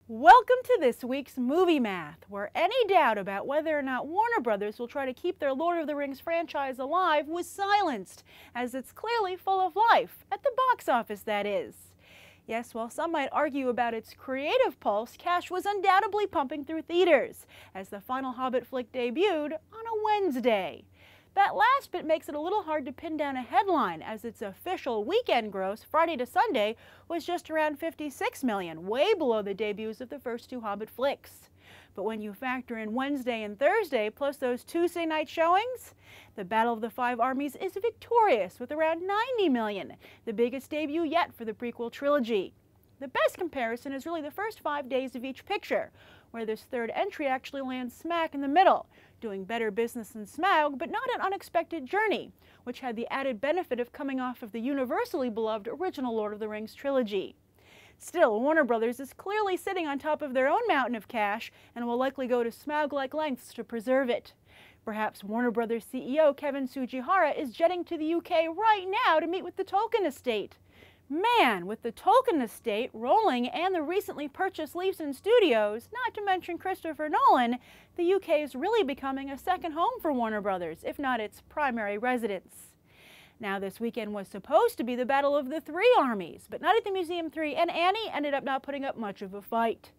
Welcome to this week's Movie Math, where any doubt about whether or not Warner Brothers will try to keep their Lord of the Rings franchise alive was silenced, as it's clearly full of life, at the box office that is. Yes, while some might argue about its creative pulse, cash was undoubtedly pumping through theaters, as the final Hobbit flick debuted on a Wednesday. That last bit makes it a little hard to pin down a headline, as its official weekend gross, Friday to Sunday, was just around $56 million, way below the debuts of the first two Hobbit flicks. But when you factor in Wednesday and Thursday, plus those Tuesday night showings, The Battle of the Five Armies is victorious with around $90 million, the biggest debut yet for the prequel trilogy. The best comparison is really the first 5 days of each picture, where this third entry actually lands smack in the middle, doing better business than Smaug, but not an unexpected journey, which had the added benefit of coming off of the universally beloved original Lord of the Rings trilogy. Still, Warner Brothers is clearly sitting on top of their own mountain of cash and will likely go to Smaug-like lengths to preserve it. Perhaps Warner Brothers CEO Kevin Tsujihara is jetting to the UK right now to meet with the Tolkien estate. Man, with the Tolkien estate rolling and the recently purchased Leavesden Studios, not to mention Christopher Nolan, the UK is really becoming a second home for Warner Brothers, if not its primary residence. Now, this weekend was supposed to be the Battle of the Three Armies, but Night at the Museum 3 and Annie ended up not putting up much of a fight.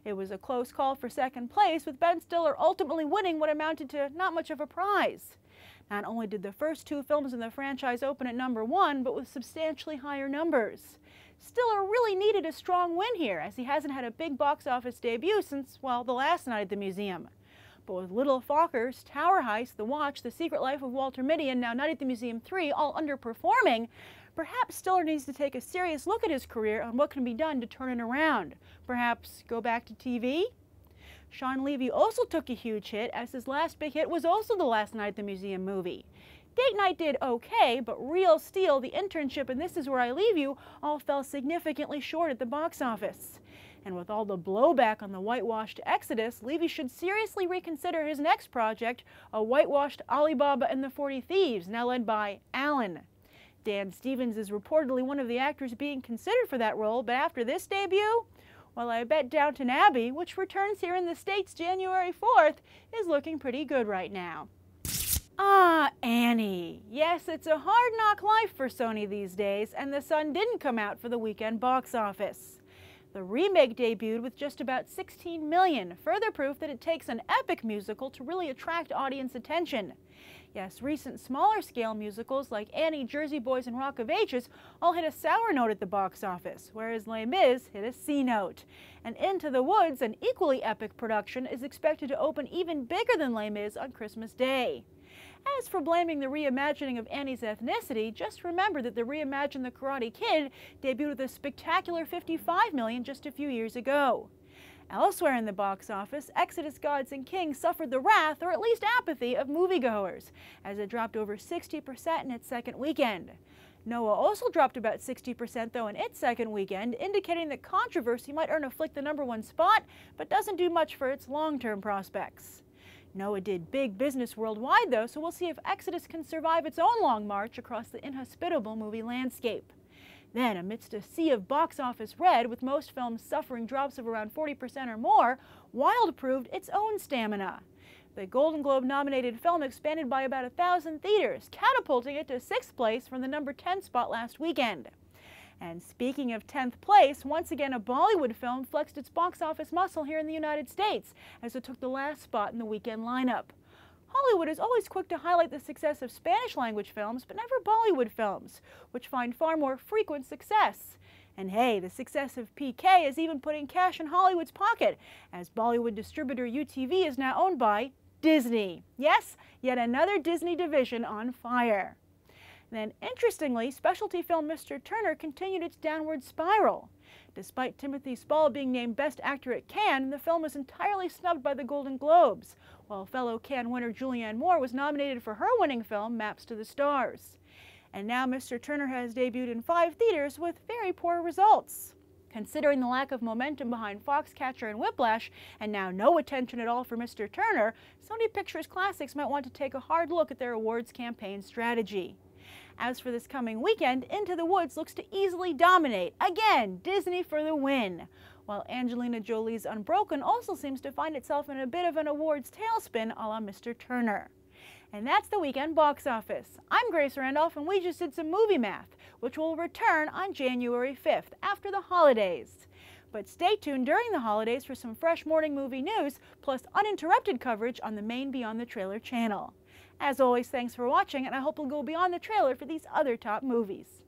It was a close call for second place, with Ben Stiller ultimately winning what amounted to not much of a prize. Not only did the first two films in the franchise open at #1, but with substantially higher numbers. Stiller really needed a strong win here, as he hasn't had a big box office debut since, well, the last Night at the Museum. But with Little Fockers, Tower Heist, The Watch, The Secret Life of Walter Mitty, and now Night at the Museum 3 all underperforming, perhaps Stiller needs to take a serious look at his career on what can be done to turn it around. Perhaps go back to TV? Sean Levy also took a huge hit, as his last big hit was also the last Night at the Museum movie. Date Night did okay, but Real Steel, The Internship, and This Is Where I Leave You all fell significantly short at the box office. And with all the blowback on the whitewashed Exodus, Levy should seriously reconsider his next project, a whitewashed Alibaba and the 40 Thieves, now led by Alan. Dan Stevens is reportedly one of the actors being considered for that role, but after this debut, well, I bet Downton Abbey, which returns here in the States January 4th, is looking pretty good right now. Ah, Annie. Yes, it's a hard knock life for Sony these days, and the sun didn't come out for the weekend box office. The remake debuted with just about $16 million, further proof that it takes an epic musical to really attract audience attention. Yes, recent smaller-scale musicals like Annie, Jersey Boys, and Rock of Ages all hit a sour note at the box office, whereas Les Mis hit a C note. And Into the Woods, an equally epic production, is expected to open even bigger than Les Mis on Christmas Day. As for blaming the reimagining of Annie's ethnicity, just remember that the Reimagine the Karate Kid debuted with a spectacular $55 million just a few years ago. Elsewhere in the box office, Exodus Gods and Kings suffered the wrath, or at least apathy, of moviegoers, as it dropped over 60% in its second weekend. Noah also dropped about 60% though in its second weekend, indicating that controversy might earn a flick the #1 spot, but doesn't do much for its long-term prospects. Noah did big business worldwide though, so we'll see if Exodus can survive its own long march across the inhospitable movie landscape. Then, amidst a sea of box office red, with most films suffering drops of around 40% or more, Wild proved its own stamina. The Golden Globe-nominated film expanded by about 1,000 theaters, catapulting it to 6th place from the #10 spot last weekend. And speaking of 10th place, once again a Bollywood film flexed its box office muscle here in the United States, as it took the last spot in the weekend lineup. Hollywood is always quick to highlight the success of Spanish-language films, but never Bollywood films, which find far more frequent success. And hey, the success of PK is even putting cash in Hollywood's pocket, as Bollywood distributor UTV is now owned by Disney. Yes, yet another Disney division on fire. Then, interestingly, specialty film Mr. Turner continued its downward spiral. Despite Timothy Spall being named Best Actor at Cannes, the film was entirely snubbed by the Golden Globes, while fellow Cannes winner Julianne Moore was nominated for her winning film, Maps to the Stars. And now Mr. Turner has debuted in 5 theaters with very poor results. Considering the lack of momentum behind Foxcatcher and Whiplash, and now no attention at all for Mr. Turner, Sony Pictures Classics might want to take a hard look at their awards campaign strategy. As for this coming weekend, Into the Woods looks to easily dominate. Again, Disney for the win. while Angelina Jolie's Unbroken also seems to find itself in a bit of an awards tailspin a la Mr. Turner. And that's the weekend box office. I'm Grace Randolph, and we just did some movie math, which will return on January 5th, after the holidays. But stay tuned during the holidays for some fresh morning movie news, plus uninterrupted coverage on the main Beyond the Trailer channel. As always, thanks for watching, and I hope you'll go beyond the trailer for these other top movies.